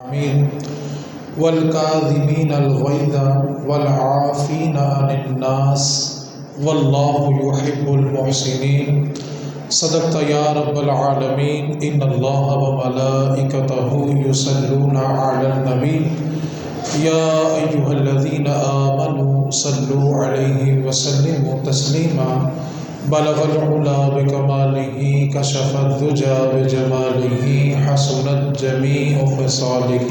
آمين والكاظمين الغيظ والعافين عن الناس والله يحب المحسنين صدقت يا رب العالمين إن الله وملائكته يصلون على النبي يا أيها الذين آمنوا صلوا عليه وسلموا تسليما بلغ العلا بكماله كشف الدجى بجماله حسنت جميع خصاله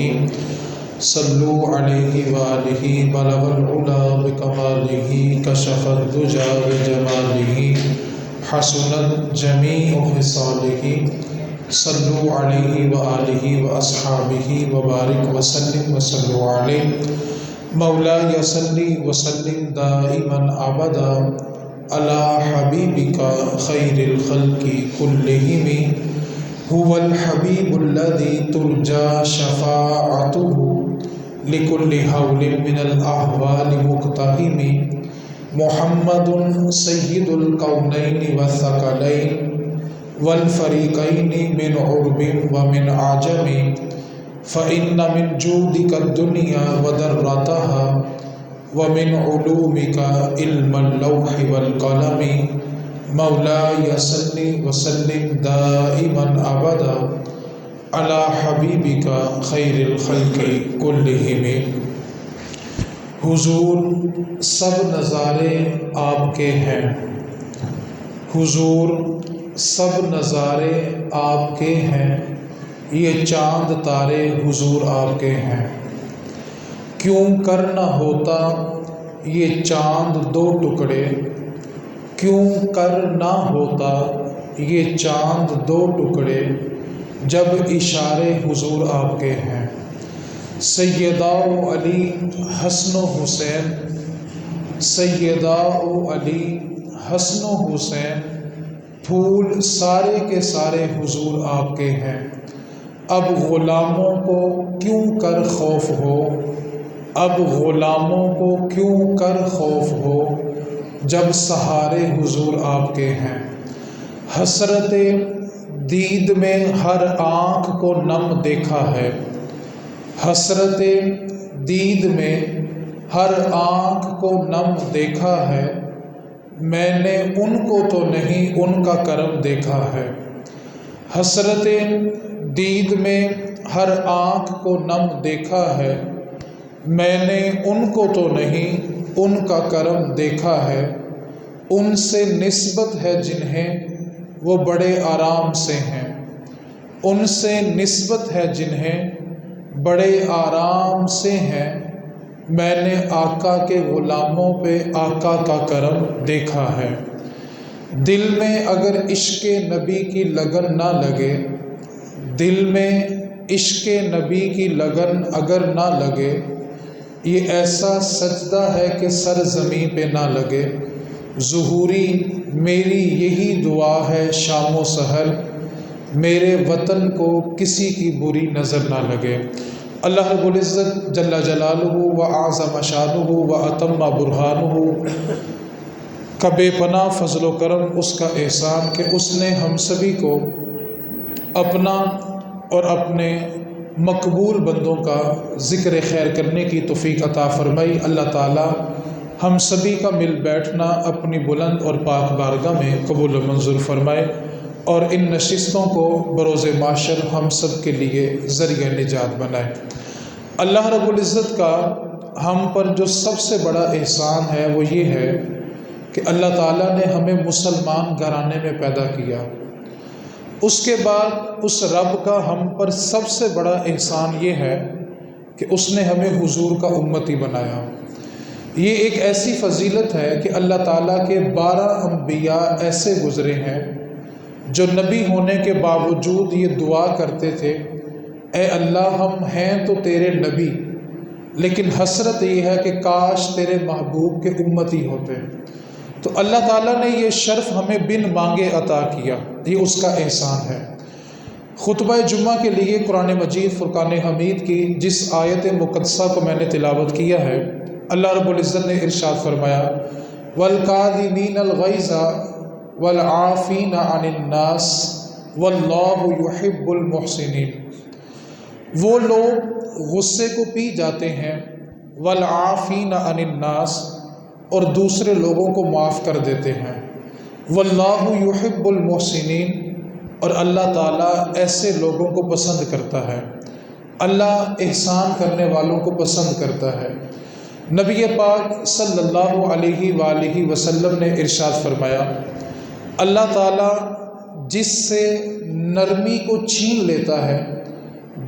صلوا عليه وآله بلغ العلا بكماله كشف الدجى بجماله حسنت جميع خصاله صلوا عليه وآله وأصحابه وبارك وسلم وصلوا عليه مولاي صل وسلم دائما أبدا على حبيبك خير الخلق كلهم هو الحبيب الذي ترجى شفاعته لكل هول من الأهوال مقتحم محمد سيد الكونين والثقلين والفريقين من عرب ومن عجم فإن من جودك الدنيا وذرتها ومن علومك علم اللوح والقلم مولاي صل وسلم دائما أبدا على حبيبك خير الخلق كلهم۔ حضور سب نظارے آپ کے ہیں، حضور سب نظارے آپ کے ہیں، یہ چاند تارے حضور آپ کے ہیں، کیوں کر نہ ہوتا یہ چاند دو ٹکڑے، کیوں کر نہ ہوتا یہ چاند دو ٹکڑے جب اشارے حضور آپ کے ہیں۔ سیدہ و علی حسن و حسین، سیدہ و علی حسن و حسین، پھول سارے کے سارے حضور آپ کے ہیں، اب غلاموں کو کیوں کر خوف ہو، اب غلاموں کو کیوں کر خوف ہو جب سہارے حضور آپ کے ہیں۔ حسرت دید میں ہر آنکھ کو نم دیکھا ہے، حسرت دید میں ہر آنکھ کو نم دیکھا ہے، میں نے ان کو تو نہیں ان کا کرم دیکھا ہے۔ حسرت دید میں ہر آنکھ کو نم دیکھا ہے، میں نے ان کو تو نہیں ان کا کرم دیکھا ہے۔ ان سے نسبت ہے جنہیں وہ بڑے آرام سے ہیں، ان سے نسبت ہے جنہیں بڑے آرام سے ہیں، میں نے آقا کے غلاموں پہ آقا کا کرم دیکھا ہے۔ دل میں اگر عشق نبی کی لگن نہ لگے، دل میں عشق نبی کی لگن اگر نہ لگے، یہ ایسا سجدہ ہے کہ سر زمین پہ نہ لگے۔ ظہوری میری یہی دعا ہے شام و سحر، میرے وطن کو کسی کی بری نظر نہ لگے۔ اللہ رب العزت جل جلالہ و اعظم شانہ و اتم برہانہ کا بے پناہ فضل و کرم، اس کا احسان کہ اس نے ہم سبھی کو اپنا اور اپنے مقبول بندوں کا ذکر خیر کرنے کی توفیق عطا فرمائی۔ اللہ تعالی ہم سبھی کا مل بیٹھنا اپنی بلند اور پاک بارگاہ میں قبول و منظور فرمائے، اور ان نشستوں کو بروز معاشر ہم سب کے لیے ذریعہ نجات بنائے۔ اللہ رب العزت کا ہم پر جو سب سے بڑا احسان ہے وہ یہ ہے کہ اللہ تعالیٰ نے ہمیں مسلمان گھرانے میں پیدا کیا۔ اس کے بعد اس رب کا ہم پر سب سے بڑا احسان یہ ہے کہ اس نے ہمیں حضور کا امتی بنایا۔ یہ ایک ایسی فضیلت ہے کہ اللہ تعالیٰ کے 12 انبیاء ایسے گزرے ہیں جو نبی ہونے کے باوجود یہ دعا کرتے تھے، اے اللہ ہم ہیں تو تیرے نبی، لیکن حسرت یہ ہے کہ کاش تیرے محبوب کے امتی ہوتے۔ تو اللہ تعالیٰ نے یہ شرف ہمیں بن مانگے عطا کیا، یہ اس کا احسان ہے۔ خطبہ جمعہ کے لیے قرآن مجید فرقان حمید کی جس آیت مقدسہ کو میں نے تلاوت کیا ہے، اللہ رب العزت نے ارشاد فرمایا وَالْكَاظِمِينَ الْغَيْظَ وَالْعَافِينَ عَنِ النَّاسِ واللہ یحب المحسنین۔ وہ لوگ غصے کو پی جاتے ہیں، والعافین عن الناس، اور دوسرے لوگوں کو معاف کر دیتے ہیں، واللہ یحب المحسنین، اور اللہ تعالیٰ ایسے لوگوں کو پسند کرتا ہے، اللہ احسان کرنے والوں کو پسند کرتا ہے۔ نبی پاک صلی اللہ علیہ وآلہ وسلم نے ارشاد فرمایا، اللہ تعالیٰ جس سے نرمی کو چھین لیتا ہے،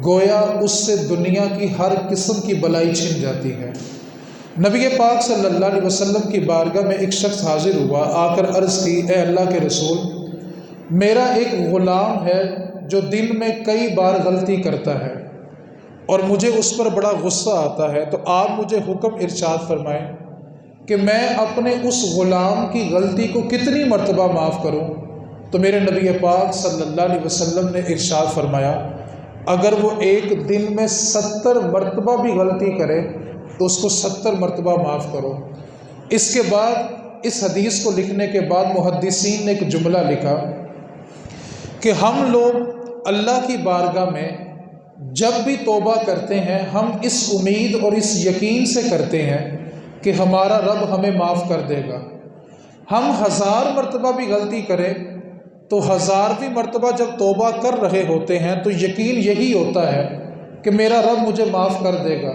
گویا اس سے دنیا کی ہر قسم کی بلائی چھن جاتی ہے۔ نبی پاک صلی اللہ علیہ وسلم کی بارگاہ میں ایک شخص حاضر ہوا، آ کر عرض کی، اے اللہ کے رسول، میرا ایک غلام ہے جو دن میں کئی بار غلطی کرتا ہے اور مجھے اس پر بڑا غصہ آتا ہے، تو آپ مجھے حکم ارشاد فرمائیں کہ میں اپنے اس غلام کی غلطی کو کتنی مرتبہ معاف کروں؟ تو میرے نبی پاک صلی اللہ علیہ وسلم نے ارشاد فرمایا، اگر وہ ایک دن میں 70 مرتبہ بھی غلطی کرے تو اس کو 70 مرتبہ معاف کرو۔ اس کے بعد اس حدیث کو لکھنے کے بعد محدثین نے ایک جملہ لکھا کہ ہم لوگ اللہ کی بارگاہ میں جب بھی توبہ کرتے ہیں، ہم اس امید اور اس یقین سے کرتے ہیں کہ ہمارا رب ہمیں معاف کر دے گا۔ ہم 1000 مرتبہ بھی غلطی کریں تو 1000ویں مرتبہ جب توبہ کر رہے ہوتے ہیں تو یقین یہی ہوتا ہے کہ میرا رب مجھے معاف کر دے گا۔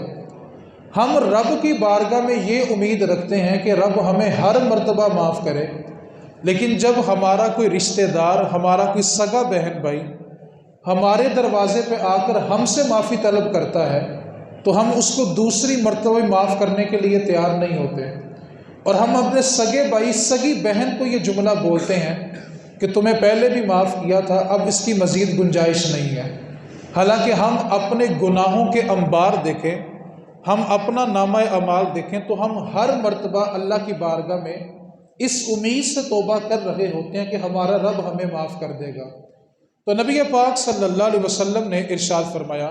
ہم رب کی بارگاہ میں یہ امید رکھتے ہیں کہ رب ہمیں ہر مرتبہ معاف کرے، لیکن جب ہمارا کوئی رشتہ دار، ہمارا کوئی سگا بہن بھائی ہمارے دروازے پہ آ کر ہم سے معافی طلب کرتا ہے تو ہم اس کو دوسری مرتبہ معاف کرنے کے لیے تیار نہیں ہوتے، اور ہم اپنے سگے بھائی، سگی بہن کو یہ جملہ بولتے ہیں کہ تمہیں پہلے بھی معاف کیا تھا، اب اس کی مزید گنجائش نہیں ہے۔ حالانکہ ہم اپنے گناہوں کے انبار دیکھیں، ہم اپنا نامہ اعمال دیکھیں تو ہم ہر مرتبہ اللہ کی بارگاہ میں اس امید سے توبہ کر رہے ہوتے ہیں کہ ہمارا رب ہمیں معاف کر دے گا۔ تو نبی پاک صلی اللہ علیہ وسلم نے ارشاد فرمایا،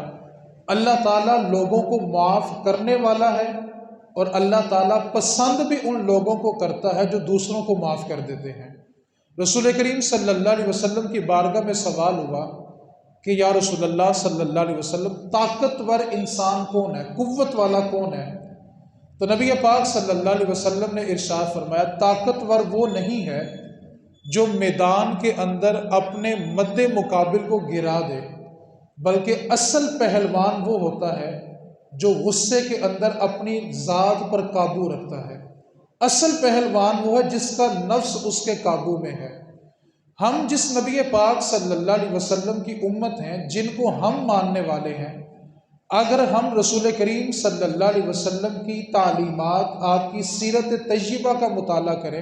اللہ تعالیٰ لوگوں کو معاف کرنے والا ہے، اور اللہ تعالیٰ پسند بھی ان لوگوں کو کرتا ہے جو دوسروں کو معاف کر دیتے ہیں۔ رسول کریم صلی اللہ علیہ وسلم کی بارگاہ میں سوال ہوا کہ یا رسول اللہ صلی اللہ علیہ وسلم، طاقتور انسان کون ہے، قوت والا کون ہے؟ تو نبی پاک صلی اللہ علیہ وسلم نے ارشاد فرمایا، طاقتور وہ نہیں ہے جو میدان کے اندر اپنے مد مقابل کو گرا دے، بلکہ اصل پہلوان وہ ہوتا ہے جو غصے کے اندر اپنی ذات پر قابو رکھتا ہے۔ اصل پہلوان وہ ہے جس کا نفس اس کے قابو میں ہے۔ ہم جس نبی پاک صلی اللہ علیہ وسلم کی امت ہیں، جن کو ہم ماننے والے ہیں، اگر ہم رسول کریم صلی اللہ علیہ وسلم کی تعلیمات، آپ کی سیرت طیبہ کا مطالعہ کریں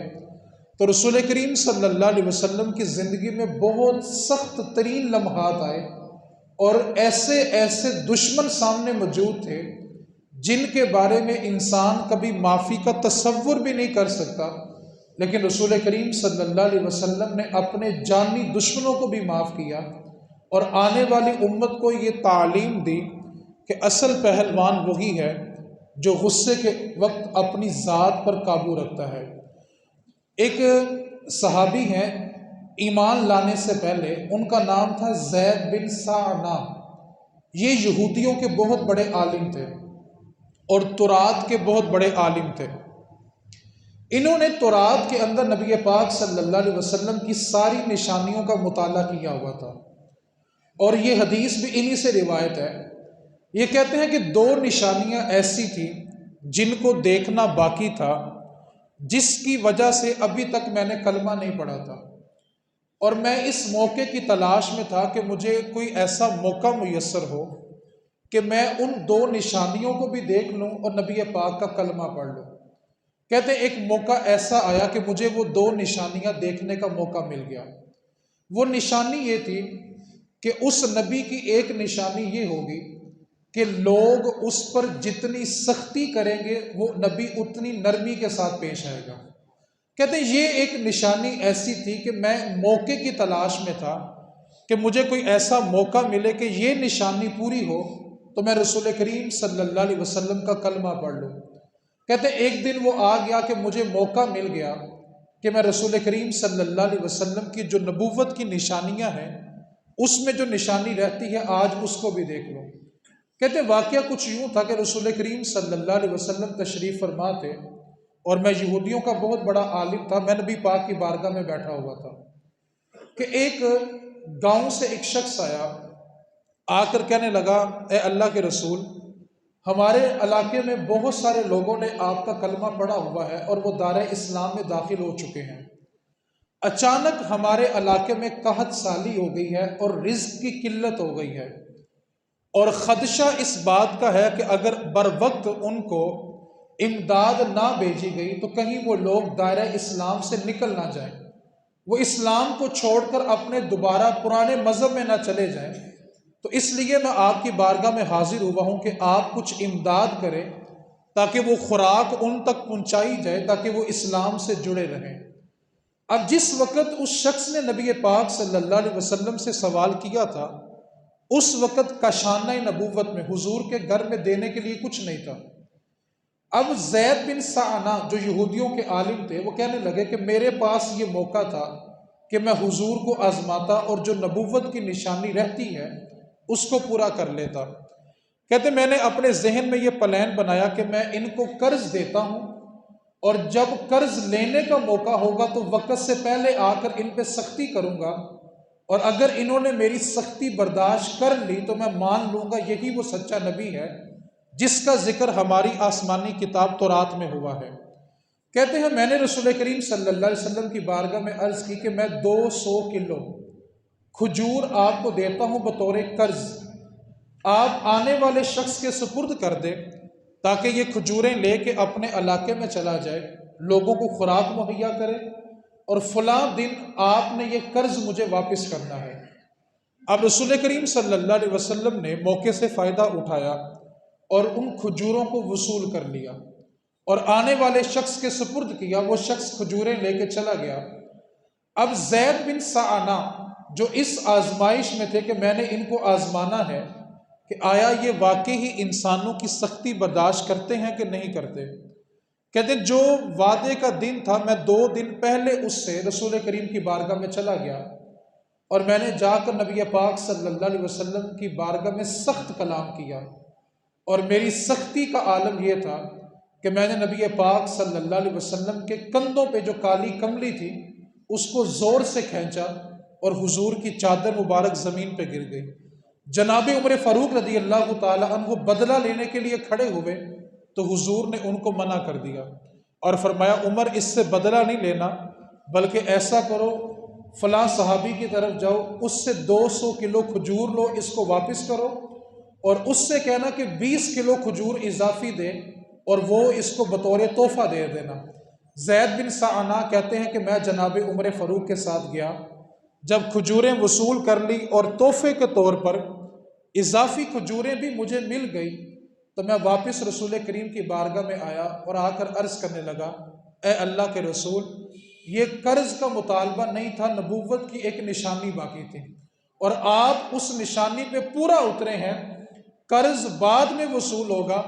تو رسول کریم صلی اللہ علیہ وسلم کی زندگی میں بہت سخت ترین لمحات آئے، اور ایسے ایسے دشمن سامنے موجود تھے جن کے بارے میں انسان کبھی معافی کا تصور بھی نہیں کر سکتا، لیکن رسول کریم صلی اللہ علیہ وسلم نے اپنے جانی دشمنوں کو بھی معاف کیا، اور آنے والی امت کو یہ تعلیم دی کہ اصل پہلوان وہی ہے جو غصے کے وقت اپنی ذات پر قابو رکھتا ہے۔ ایک صحابی ہیں، ایمان لانے سے پہلے ان کا نام تھا زید بن سعنہ۔ یہ یہودیوں کے بہت بڑے عالم تھے اور تورات کے بہت بڑے عالم تھے۔ انہوں نے تورات کے اندر نبی پاک صلی اللہ علیہ وسلم کی ساری نشانیوں کا مطالعہ کیا ہوا تھا، اور یہ حدیث بھی انہی سے روایت ہے۔ یہ کہتے ہیں کہ 2 نشانیاں ایسی تھیں جن کو دیکھنا باقی تھا، جس کی وجہ سے ابھی تک میں نے کلمہ نہیں پڑھا تھا، اور میں اس موقع کی تلاش میں تھا کہ مجھے کوئی ایسا موقع میسر ہو کہ میں ان 2 نشانیوں کو بھی دیکھ لوں اور نبی پاک کا کلمہ پڑھ لوں۔ کہتے ہیں ایک موقع ایسا آیا کہ مجھے وہ 2 نشانیاں دیکھنے کا موقع مل گیا۔ وہ نشانی یہ تھی کہ اس نبی کی ایک نشانی یہ ہوگی کہ لوگ اس پر جتنی سختی کریں گے وہ نبی اتنی نرمی کے ساتھ پیش آئے گا۔ کہتے ہیں یہ ایک نشانی ایسی تھی کہ میں موقع کی تلاش میں تھا کہ مجھے کوئی ایسا موقع ملے کہ یہ نشانی پوری ہو تو میں رسول کریم صلی اللہ علیہ وسلم کا کلمہ پڑھ لوں۔ کہتے ہیں ایک دن وہ آ گیا کہ مجھے موقع مل گیا کہ میں رسول کریم صلی اللہ علیہ وسلم کی جو نبوت کی نشانیاں ہیں اس میں جو نشانی رہتی ہے آج اس کو بھی دیکھ لوں۔ کہتے ہیں واقعہ کچھ یوں تھا کہ رسول کریم صلی اللہ علیہ وسلم تشریف فرما تھے، اور میں یہودیوں کا بہت بڑا عالم تھا، میں نبی پاک کی بارگاہ میں بیٹھا ہوا تھا کہ ایک گاؤں سے ایک شخص آیا، آ کر کہنے لگا اے اللہ کے رسول، ہمارے علاقے میں بہت سارے لوگوں نے آپ کا کلمہ پڑھا ہوا ہے اور وہ دار اسلام میں داخل ہو چکے ہیں، اچانک ہمارے علاقے میں قحط سالی ہو گئی ہے اور رزق کی قلت ہو گئی ہے، اور خدشہ اس بات کا ہے کہ اگر بر وقت ان کو امداد نہ بھیجی گئی تو کہیں وہ لوگ دائرہ اسلام سے نکل نہ جائیں، وہ اسلام کو چھوڑ کر اپنے دوبارہ پرانے مذہب میں نہ چلے جائیں، تو اس لیے میں آپ کی بارگاہ میں حاضر ہوا ہوں کہ آپ کچھ امداد کریں تاکہ وہ خوراک ان تک پہنچائی جائے تاکہ وہ اسلام سے جڑے رہیں۔ اب جس وقت اس شخص نے نبی پاک صلی اللہ علیہ وسلم سے سوال کیا تھا، اس وقت کاشانہ نبوت میں حضور کے گھر میں دینے کے لیے کچھ نہیں تھا۔ اب زید بن سعنہ جو یہودیوں کے عالم تھے وہ کہنے لگے کہ میرے پاس یہ موقع تھا کہ میں حضور کو آزماتا اور جو نبوت کی نشانی رہتی ہے اس کو پورا کر لیتا۔ کہتے میں نے اپنے ذہن میں یہ پلان بنایا کہ میں ان کو قرض دیتا ہوں، اور جب قرض لینے کا موقع ہوگا تو وقت سے پہلے آ کر ان پہ سختی کروں گا، اور اگر انہوں نے میری سختی برداشت کر لی تو میں مان لوں گا یہی وہ سچا نبی ہے جس کا ذکر ہماری آسمانی کتاب تورات میں ہوا ہے۔ کہتے ہیں میں نے رسول کریم صلی اللہ علیہ وسلم کی بارگاہ میں عرض کی کہ میں 200 کلو کھجور آپ کو دیتا ہوں بطور قرض، آپ آنے والے شخص کے سپرد کر دیں تاکہ یہ کھجوریں لے کے اپنے علاقے میں چلا جائے، لوگوں کو خوراک مہیا کرے، اور فلاں دن آپ نے یہ قرض مجھے واپس کرنا ہے۔ اب رسول کریم صلی اللہ علیہ وسلم نے موقع سے فائدہ اٹھایا اور ان کھجوروں کو وصول کر لیا اور آنے والے شخص کے سپرد کیا، وہ شخص کھجوریں لے کے چلا گیا۔ اب زید بن سعنہ جو اس آزمائش میں تھے کہ میں نے ان کو آزمانا ہے کہ آیا یہ واقعی ہی انسانوں کی سختی برداشت کرتے ہیں کہ نہیں کرتے، کہتے جو وعدے کا دن تھا میں 2 دن پہلے اس سے رسول کریم کی بارگاہ میں چلا گیا، اور میں نے جا کر نبی پاک صلی اللہ علیہ وسلم کی بارگاہ میں سخت کلام کیا، اور میری سختی کا عالم یہ تھا کہ میں نے نبی پاک صلی اللہ علیہ وسلم کے کندھوں پہ جو کالی کملی تھی اس کو زور سے کھینچا اور حضور کی چادر مبارک زمین پہ گر گئی۔ جناب عمر فاروق رضی اللہ تعالی عنہ بدلہ لینے کے لیے کھڑے ہوئے تو حضور نے ان کو منع کر دیا اور فرمایا عمر اس سے بدلہ نہیں لینا، بلکہ ایسا کرو فلاں صحابی کی طرف جاؤ، اس سے 200 کلو کھجور لو، اس کو واپس کرو، اور اس سے کہنا کہ 20 کلو کھجور اضافی دے اور وہ اس کو بطور تحفہ دے دینا۔ زید بن سعنہ کہتے ہیں کہ میں جناب عمر فاروق کے ساتھ گیا، جب کھجوریں وصول کر لی اور تحفے کے طور پر اضافی کھجوریں بھی مجھے مل گئی، تو میں واپس رسول کریم کی بارگاہ میں آیا اور آ کر عرض کرنے لگا اے اللہ کے رسول، یہ قرض کا مطالبہ نہیں تھا، نبوت کی ایک نشانی باقی تھی، اور آپ اس نشانی پہ پورا اترے ہیں، قرض بعد میں وصول ہوگا،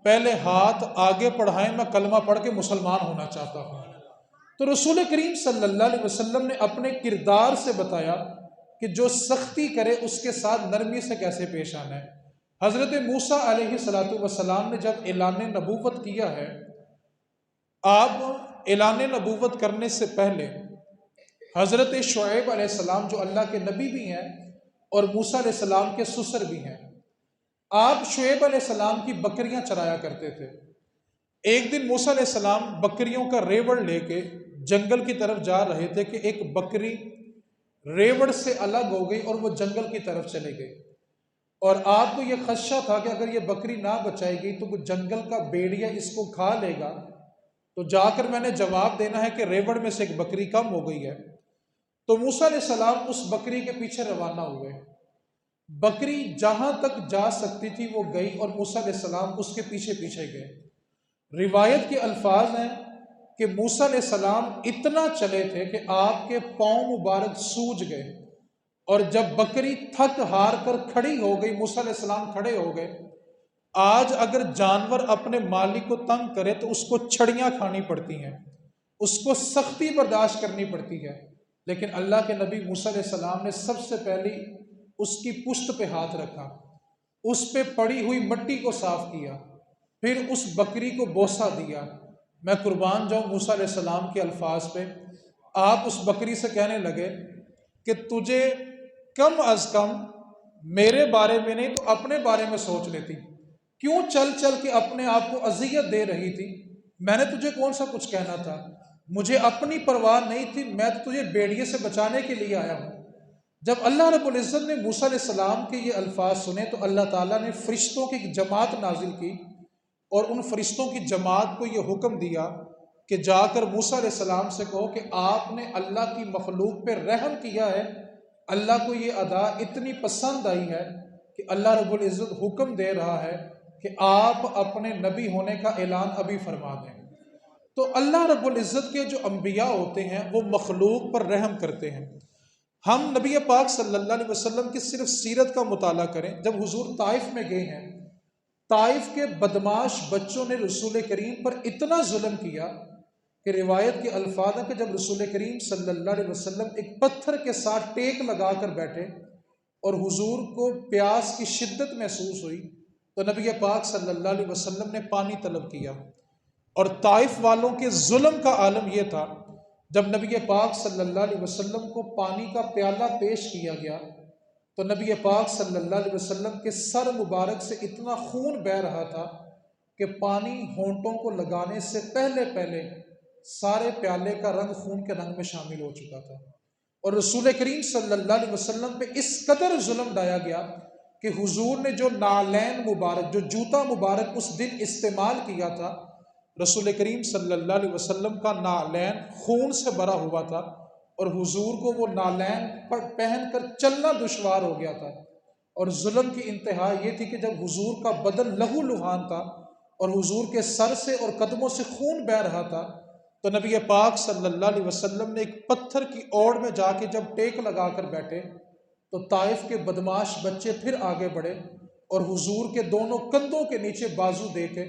پہلے ہاتھ آگے بڑھائیں، میں کلمہ پڑھ کے مسلمان ہونا چاہتا ہوں۔ تو رسول کریم صلی اللہ علیہ وسلم نے اپنے کردار سے بتایا کہ جو سختی کرے اس کے ساتھ نرمی سے کیسے پیش آنا ہے۔ حضرت موسیٰ علیہ السلام نے جب اعلان نبوت کیا ہے، آپ اعلان نبوت کرنے سے پہلے حضرت شعیب علیہ السلام جو اللہ کے نبی بھی ہیں اور موسیٰ علیہ السلام کے سسر بھی ہیں، آپ شعیب علیہ السلام کی بکریاں چرایا کرتے تھے۔ ایک دن موسیٰ علیہ السلام بکریوں کا ریوڑ لے کے جنگل کی طرف جا رہے تھے کہ ایک بکری ریوڑ سے الگ ہو گئی اور وہ جنگل کی طرف چلے گئی، اور آپ کو یہ خدشہ تھا کہ اگر یہ بکری نہ بچائی گئی تو وہ جنگل کا بھیڑیا اس کو کھا لے گا، تو جا کر میں نے جواب دینا ہے کہ ریوڑ میں سے ایک بکری کم ہو گئی ہے۔ تو موسیٰ علیہ السلام اس بکری کے پیچھے روانہ ہوئے، بکری جہاں تک جا سکتی تھی وہ گئی اور موسیٰ علیہ السلام اس کے پیچھے پیچھے گئے۔ روایت کے الفاظ ہیں کہ موسیٰ علیہ السلام اتنا چلے تھے کہ آپ کے پاؤں مبارک سوج گئے، اور جب بکری تھک ہار کر کھڑی ہو گئی، موسیٰ علیہ السلام کھڑے ہو گئے۔ آج اگر جانور اپنے مالک کو تنگ کرے تو اس کو چھڑیاں کھانی پڑتی ہیں، اس کو سختی برداشت کرنی پڑتی ہے، لیکن اللہ کے نبی موسیٰ علیہ السلام نے سب سے پہلی اس کی پشت پہ ہاتھ رکھا اس پہ پڑی ہوئی مٹی کو صاف کیا، پھر اس بکری کو بوسہ دیا۔ میں قربان جاؤں موسیٰ علیہ السلام کے الفاظ پہ، آپ اس بکری سے کہنے لگے کہ تجھے کم از کم میرے بارے میں نہیں تو اپنے بارے میں سوچ لیتی، کیوں چل چل کے اپنے آپ کو اذیت دے رہی تھی؟ میں نے تجھے کون سا کچھ کہنا تھا؟ مجھے اپنی پرواہ نہیں تھی، میں تو تجھے بھیڑیے سے بچانے کے لیے آیا ہوں۔ جب اللہ رب العزت نے موسیٰ علیہ السلام کے یہ الفاظ سنے تو اللہ تعالیٰ نے فرشتوں کی ایک جماعت نازل کی، اور ان فرشتوں کی جماعت کو یہ حکم دیا کہ جا کر موسیٰ علیہ السلام سے کہو کہ آپ نے اللہ کی مخلوق پہ رحم کیا ہے، اللہ کو یہ ادا اتنی پسند آئی ہے کہ اللہ رب العزت حکم دے رہا ہے کہ آپ اپنے نبی ہونے کا اعلان ابھی فرما دیں۔ تو اللہ رب العزت کے جو انبیاء ہوتے ہیں وہ مخلوق پر رحم کرتے ہیں۔ ہم نبی پاک صلی اللہ علیہ وسلم کی صرف سیرت کا مطالعہ کریں، جب حضور طائف میں گئے ہیں، طائف کے بدماش بچوں نے رسول کریم پر اتنا ظلم کیا کہ روایت کے الفاظ ہیں کہ جب رسول کریم صلی اللہ علیہ وسلم ایک پتھر کے ساتھ ٹیک لگا کر بیٹھے اور حضور کو پیاس کی شدت محسوس ہوئی تو نبی پاک صلی اللہ علیہ وسلم نے پانی طلب کیا، اور طائف والوں کے ظلم کا عالم یہ تھا، جب نبی پاک صلی اللہ علیہ وسلم کو پانی کا پیالہ پیش کیا گیا تو نبی پاک صلی اللہ علیہ وسلم کے سر مبارک سے اتنا خون بہہ رہا تھا کہ پانی ہونٹوں کو لگانے سے پہلے پہلے سارے پیالے کا رنگ خون کے رنگ میں شامل ہو چکا تھا، اور رسول کریم صلی اللہ علیہ وسلم پہ اس قدر ظلم ڈایا گیا کہ حضور نے جو نالین مبارک، جو جوتا مبارک اس دن استعمال کیا تھا، رسول کریم صلی اللہ علیہ وسلم کا نالین خون سے بھرا ہوا تھا، اور حضور کو وہ نالین پہن کر چلنا دشوار ہو گیا تھا۔ اور ظلم کی انتہا یہ تھی کہ جب حضور کا بدن لہو لہان تھا اور حضور کے سر سے اور قدموں سے خون بہہ رہا تھا تو نبی پاک صلی اللہ علیہ وسلم نے ایک پتھر کی اوڑ میں جا کے جب ٹیک لگا کر بیٹھے تو طائف کے بدماش بچے پھر آگے بڑھے اور حضور کے دونوں کندھوں کے نیچے بازو دے کے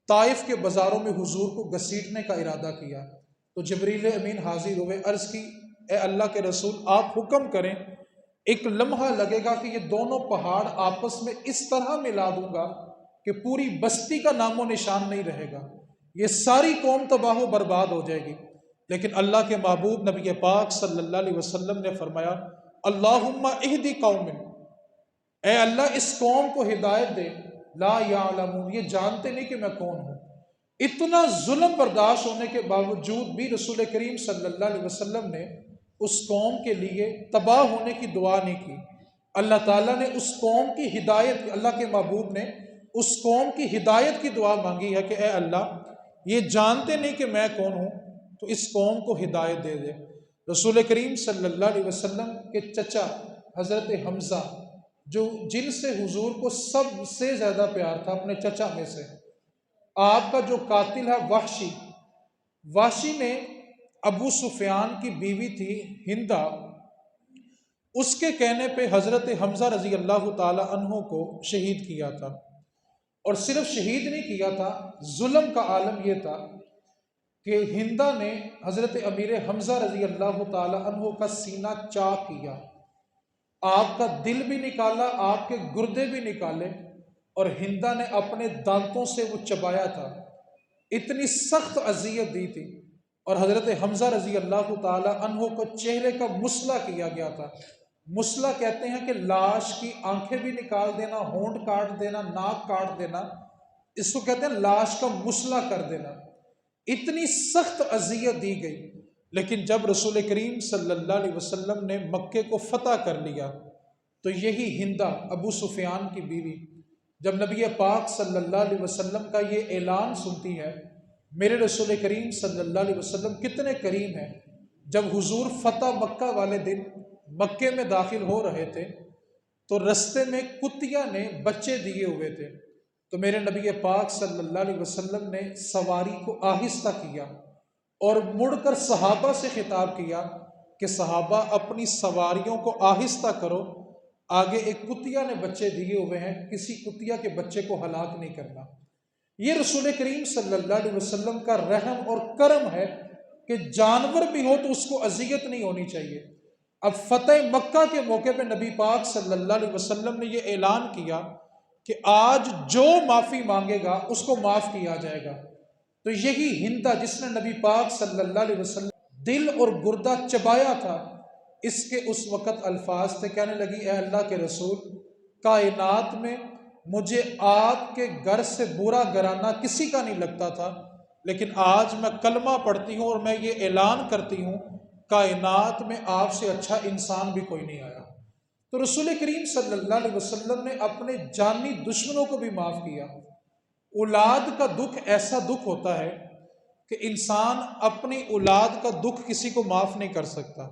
طائف کے بازاروں میں حضور کو گھسیٹنے کا ارادہ کیا۔ تو جبریل امین حاضر ہوئے، عرض کی اے اللہ کے رسول آپ حکم کریں، ایک لمحہ لگے گا کہ یہ دونوں پہاڑ آپس میں اس طرح ملا دوں گا کہ پوری بستی کا نام و نشان نہیں رہے گا، یہ ساری قوم تباہ و برباد ہو جائے گی۔ لیکن اللہ کے محبوب نبی پاک صلی اللہ علیہ وسلم نے فرمایا اللہم اہدی قوم، اے اللہ اس قوم کو ہدایت دے، لا یعلمون، یہ جانتے نہیں کہ میں کون ہوں۔ اتنا ظلم برداشت ہونے کے باوجود بھی رسول کریم صلی اللہ علیہ وسلم نے اس قوم کے لیے تباہ ہونے کی دعا نہیں کی۔ اللہ تعالیٰ نے اس قوم کی ہدایت، اللہ کے محبوب نے اس قوم کی ہدایت کی دعا مانگی ہے کہ اے اللہ یہ جانتے نہیں کہ میں کون ہوں تو اس قوم کو ہدایت دے دے۔ رسول کریم صلی اللہ علیہ وسلم کے چچا حضرت حمزہ، جن سے حضور کو سب سے زیادہ پیار تھا اپنے چچا میں سے، آپ کا جو قاتل ہے وحشی نے ابو سفیان کی بیوی تھی ہندہ، اس کے کہنے پہ حضرت حمزہ رضی اللہ تعالی عنہ کو شہید کیا تھا، اور صرف شہید نہیں کیا تھا، ظلم کا عالم یہ تھا کہ ہندہ نے حضرت امیر حمزہ رضی اللہ تعالی عنہ کا سینہ چاک کیا، آپ کا دل بھی نکالا، آپ کے گردے بھی نکالے، اور ہندہ نے اپنے دانتوں سے وہ چبایا تھا، اتنی سخت اذیت دی تھی، اور حضرت حمزہ رضی اللہ تعالی عنہ کو چہرے کا مسلح کیا گیا تھا۔ مسلح کہتے ہیں کہ لاش کی آنکھیں بھی نکال دینا، ہونٹ کاٹ دینا، ناک کاٹ دینا، اس کو کہتے ہیں لاش کا مسلح کر دینا، اتنی سخت اذیت دی گئی۔ لیکن جب رسول کریم صلی اللہ علیہ وسلم نے مکے کو فتح کر لیا تو یہی ہندہ ابو سفیان کی بیوی جب نبی پاک صلی اللہ علیہ وسلم کا یہ اعلان سنتی ہے، میرے رسول کریم صلی اللہ علیہ وسلم کتنے کریم ہیں، جب حضور فتح مکہ والے دن مکے میں داخل ہو رہے تھے تو رستے میں کتیا نے بچے دیے ہوئے تھے، تو میرے نبی پاک صلی اللہ علیہ وسلم نے سواری کو آہستہ کیا اور مڑ کر صحابہ سے خطاب کیا کہ صحابہ اپنی سواریوں کو آہستہ کرو، آگے ایک کتیا نے بچے دیے ہوئے ہیں، کسی کتیا کے بچے کو ہلاک نہیں کرنا۔ یہ رسول کریم صلی اللہ علیہ وسلم کا رحم اور کرم ہے کہ جانور بھی ہو تو اس کو اذیت نہیں ہونی چاہیے۔ اب فتح مکہ کے موقع پہ نبی پاک صلی اللہ علیہ وسلم نے یہ اعلان کیا کہ آج جو معافی مانگے گا اس کو معاف کیا جائے گا۔ تو یہی ہندا جس نے نبی پاک صلی اللہ علیہ وسلم دل اور گردہ چبایا تھا، اس کے اس وقت الفاظ تھے، کہنے لگی اے اللہ کے رسول، کائنات میں مجھے آپ کے گھر سے برا گھرانہ کسی کا نہیں لگتا تھا، لیکن آج میں کلمہ پڑھتی ہوں اور میں یہ اعلان کرتی ہوں کائنات میں آپ سے اچھا انسان بھی کوئی نہیں آیا۔ تو رسول کریم صلی اللہ علیہ وسلم نے اپنے جانی دشمنوں کو بھی معاف کیا۔ اولاد کا دکھ ایسا دکھ ہوتا ہے کہ انسان اپنی اولاد کا دکھ کسی کو معاف نہیں کر سکتا۔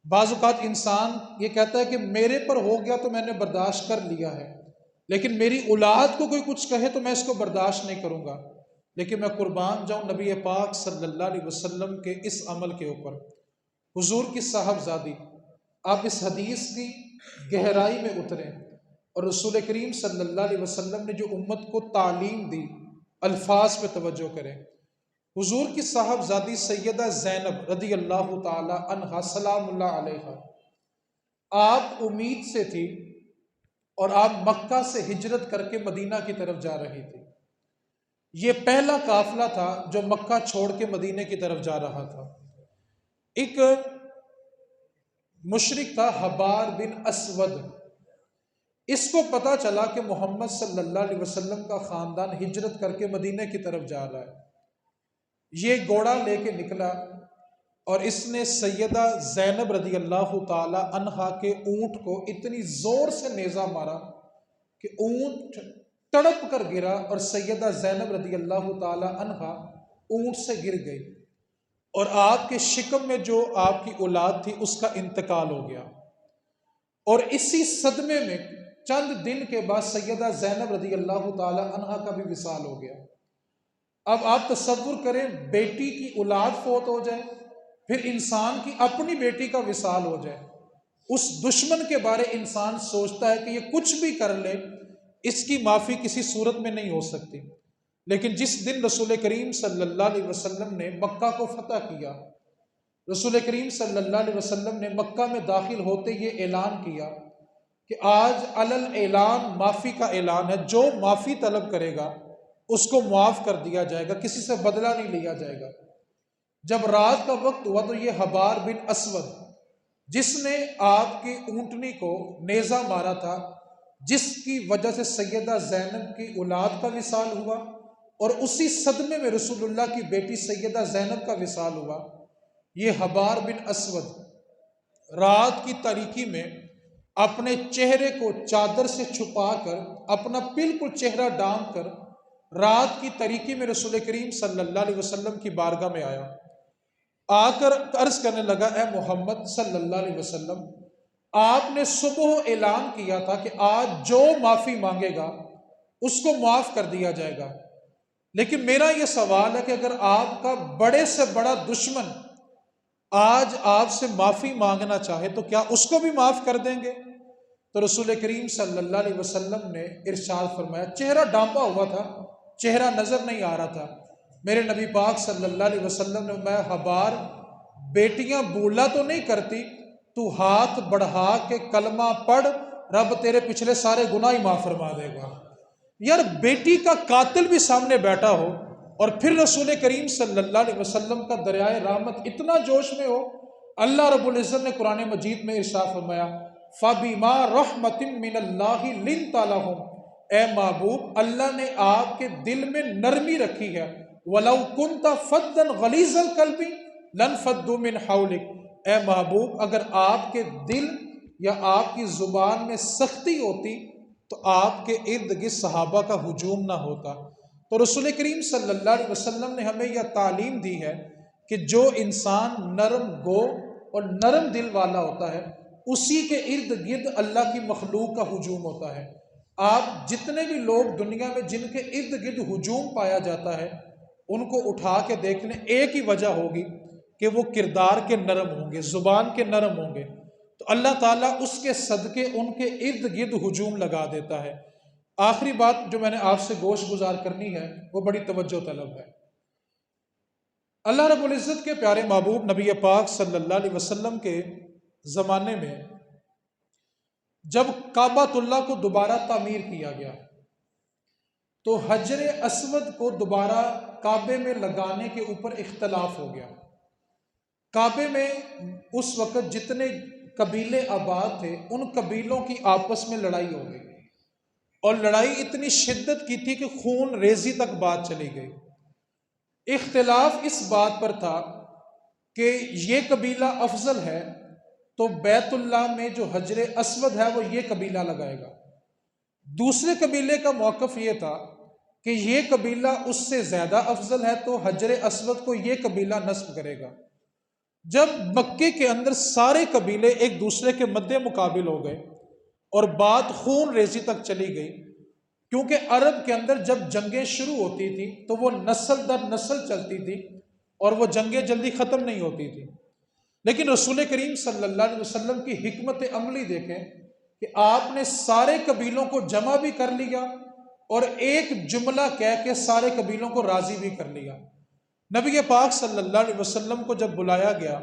بعض اوقات انسان یہ کہتا ہے کہ میرے پر ہو گیا تو میں نے برداشت کر لیا ہے، لیکن میری اولاد کو کوئی کچھ کہے تو میں اس کو برداشت نہیں کروں گا۔ لیکن میں قربان جاؤں نبی پاک صلی اللہ علیہ وسلم کے اس عمل کے اوپر۔ حضور کی صاحبزادی، آپ اس حدیث کی گہرائی میں اتریں اور رسول کریم صلی اللہ علیہ وسلم نے جو امت کو تعلیم دی الفاظ پہ توجہ کریں۔ حضور کی صاحبزادی سیدہ زینب رضی اللہ تعالی عنہا سلام اللہ علیہا، آپ امید سے تھی اور آپ مکہ سے ہجرت کر کے مدینہ کی طرف جا رہی تھی۔ یہ پہلا قافلہ تھا جو مکہ چھوڑ کے مدینے کی طرف جا رہا تھا۔ ایک مشرک تھا حبار بن اسود، اس کو پتا چلا کہ محمد صلی اللہ علیہ وسلم کا خاندان ہجرت کر کے مدینے کی طرف جا رہا ہے۔ یہ گھوڑا لے کے نکلا اور اس نے سیدہ زینب رضی اللہ تعالی عنہا کے اونٹ کو اتنی زور سے نیزہ مارا کہ اونٹ تڑپ کر گرا اور سیدہ زینب رضی اللہ تعالی عنہا اونٹ سے گر گئی، اور آپ کے شکم میں جو آپ کی اولاد تھی اس کا انتقال ہو گیا۔ اور اسی صدمے میں چند دن کے بعد سیدہ زینب رضی اللہ تعالی عنہا کا بھی وصال ہو گیا۔ اب آپ تصور کریں، بیٹی کی اولاد فوت ہو جائے، پھر انسان کی اپنی بیٹی کا وصال ہو جائے، اس دشمن کے بارے انسان سوچتا ہے کہ یہ کچھ بھی کر لے اس کی معافی کسی صورت میں نہیں ہو سکتی۔ لیکن جس دن رسول کریم صلی اللہ علیہ وسلم نے مکہ کو فتح کیا، رسول کریم صلی اللہ علیہ وسلم نے مکہ میں داخل ہوتے یہ اعلان کیا کہ آج علل اعلان معافی کا اعلان ہے، جو معافی طلب کرے گا اس کو معاف کر دیا جائے گا، کسی سے بدلہ نہیں لیا جائے گا۔ جب رات کا وقت ہوا تو یہ حبار بن اسود، جس نے آپ کی اونٹنی کو نیزہ مارا تھا، جس کی وجہ سے سیدہ زینب کی اولاد کا وصال ہوا اور اسی صدمے میں رسول اللہ کی بیٹی سیدہ زینب کا وصال ہوا، یہ حبار بن اسود رات کی تاریکی میں اپنے چہرے کو چادر سے چھپا کر، اپنا بالکل چہرہ ڈھانپ کر رات کی تاریکی میں رسول کریم صلی اللہ علیہ وسلم کی بارگاہ میں آیا، آ کر عرض کرنے لگا اے محمد صلی اللہ علیہ وسلم، آپ نے صبح اعلان کیا تھا کہ آج جو معافی مانگے گا اس کو معاف کر دیا جائے گا، لیکن میرا یہ سوال ہے کہ اگر آپ کا بڑے سے بڑا دشمن آج آپ سے معافی مانگنا چاہے تو کیا اس کو بھی معاف کر دیں گے؟ تو رسول کریم صلی اللہ علیہ وسلم نے ارشاد فرمایا، چہرہ ڈھانپا ہوا تھا، چہرہ نظر نہیں آ رہا تھا، میرے نبی پاک صلی اللہ علیہ وسلم نے فرمایا، حبار بیٹیاں بولا تو نہیں کرتی، تو ہاتھ بڑھا کے کلمہ پڑھ، رب تیرے پچھلے سارے گناہ ہی معاف فرما دے گا۔ یار بیٹی کا قاتل بھی سامنے بیٹھا ہو اور پھر رسول کریم صلی اللہ علیہ وسلم کا دریائے رحمت اتنا جوش میں ہو، اللہ رب العزت نے قرآن مجید میں ارشاد فرمایا، فَبِمَا رَحْمَةٍ مِّنَ اللَّهِ لِنْتَ لَهُمْ، اے محبوب اللہ نے آپ کے دل میں نرمی رکھی ہے، وَلَوْ كُنْتَ فَضًّا غَلِيظَ الْقَلْبِ لَانفَضُّوا مِنْ حَوْلِكَ، اے محبوب اگر آپ کے دل یا آپ کی زبان میں سختی ہوتی تو آپ کے ارد گرد صحابہ کا ہجوم نہ ہوتا۔ تو رسول کریم صلی اللہ علیہ وسلم نے ہمیں یہ تعلیم دی ہے کہ جو انسان نرم گو اور نرم دل والا ہوتا ہے اسی کے ارد گرد اللہ کی مخلوق کا ہجوم ہوتا ہے۔ آپ جتنے بھی لوگ دنیا میں جن کے ارد گرد ہجوم پایا جاتا ہے ان کو اٹھا کے دیکھ لیں، ایک ہی وجہ ہوگی کہ وہ کردار کے نرم ہوں گے، زبان کے نرم ہوں گے، تو اللہ تعالیٰ اس کے صدقے ان کے ارد گرد ہجوم لگا دیتا ہے۔ آخری بات جو میں نے آپ سے گوش گزار کرنی ہے وہ بڑی توجہ طلب ہے۔ اللہ رب العزت کے پیارے محبوب نبی پاک صلی اللہ علیہ وسلم کے زمانے میں جب کعبۃ اللہ کو دوبارہ تعمیر کیا گیا تو حجر اسود کو دوبارہ کعبے میں لگانے کے اوپر اختلاف ہو گیا۔ کعبے میں اس وقت جتنے قبیلے آباد تھے ان قبیلوں کی آپس میں لڑائی ہو گئی، اور لڑائی اتنی شدت کی تھی کہ خون ریزی تک بات چلی گئی۔ اختلاف اس بات پر تھا کہ یہ قبیلہ افضل ہے تو بیت اللہ میں جو حجر اسود ہے وہ یہ قبیلہ لگائے گا۔ دوسرے قبیلے کا موقف یہ تھا کہ یہ قبیلہ اس سے زیادہ افضل ہے تو حجر اسود کو یہ قبیلہ نصب کرے گا۔ جب مکے کے اندر سارے قبیلے ایک دوسرے کے مد مقابل ہو گئے اور بات خون ریزی تک چلی گئی، کیونکہ عرب کے اندر جب جنگیں شروع ہوتی تھی تو وہ نسل در نسل چلتی تھی اور وہ جنگیں جلدی ختم نہیں ہوتی تھی، لیکن رسول کریم صلی اللہ علیہ وسلم کی حکمت عملی دیکھیں کہ آپ نے سارے قبیلوں کو جمع بھی کر لیا اور ایک جملہ کہہ کے سارے قبیلوں کو راضی بھی کر لیا۔ نبی پاک صلی اللہ علیہ وسلم کو جب بلایا گیا